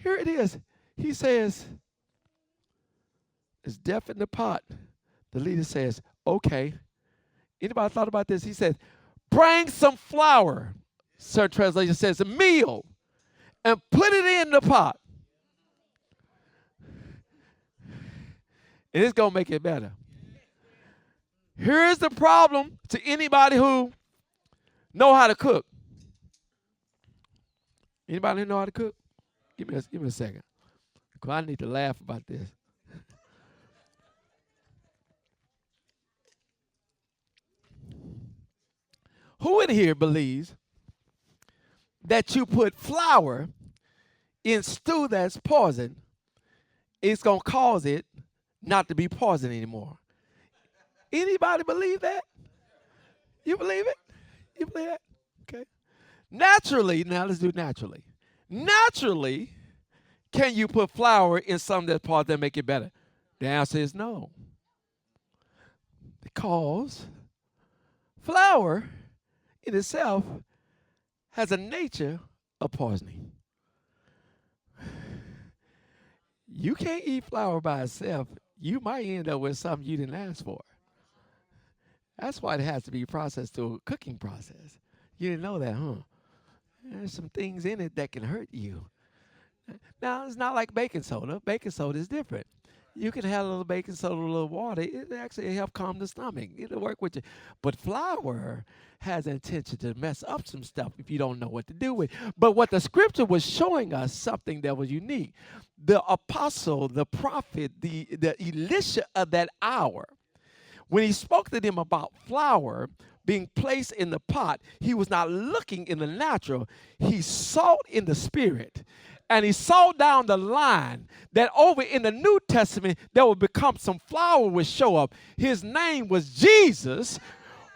here it is. He says, it's death in the pot. The leader says, okay. Anybody thought about this? He says, bring some flour. Certain translation says a meal, and put it in the pot. And it's going to make it better. Here's the problem to anybody who know how to cook. Anybody who know how to cook? Give me a second. Because I need to laugh about this. Who in here believes that you put flour in stew that's poison, it's going to cause it not to be poison anymore? Anybody believe that? You believe it? You believe that? Okay. Naturally, now let's do naturally. Naturally, can you put flour in something that's poison and make it better? The answer is no. Because flour in itself has a nature of poisoning. You can't eat flour by itself. You might end up with something you didn't ask for. That's why it has to be processed through a cooking process. You didn't know that, huh? There's some things in it that can hurt you. Now, it's not like baking soda. Baking soda is different. You can have a little baking soda, a little water. It actually help calm the stomach. It'll work with you. But flour has an intention to mess up some stuff if you don't know what to do with it. But what the scripture was showing us, something that was unique. The apostle, the prophet, the Elisha of that hour, when he spoke to them about flour being placed in the pot, he was not looking in the natural. He saw in the spirit. And he saw down the line that over in the New Testament, there would become some flour would show up. His name was Jesus,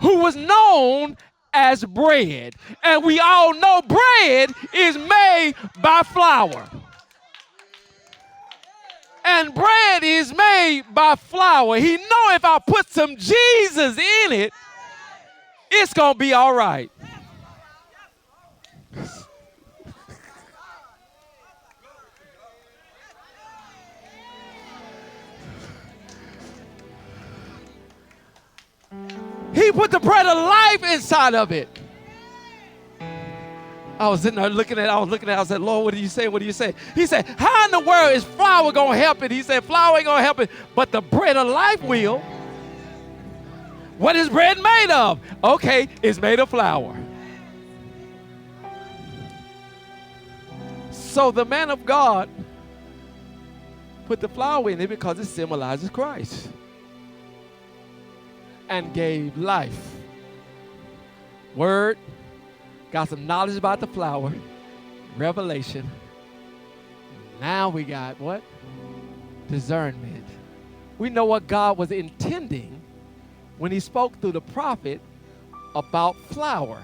who was known as bread. And we all know bread is made by flour. And bread is made by flour. He know if I put some Jesus in it, it's going to be all right. He put the bread of life inside of it. I was sitting there looking at it. I said, Lord, what do you say? What do you say? He said, how in the world is flour going to help it? He said, flour ain't going to help it, but the bread of life will. What is bread made of? Okay, it's made of flour. So the man of God put the flour in it because it symbolizes Christ and gave life. Word, got some knowledge about the flour, revelation. Now we got what? Discernment. We know what God was intending when he spoke through the prophet about flour.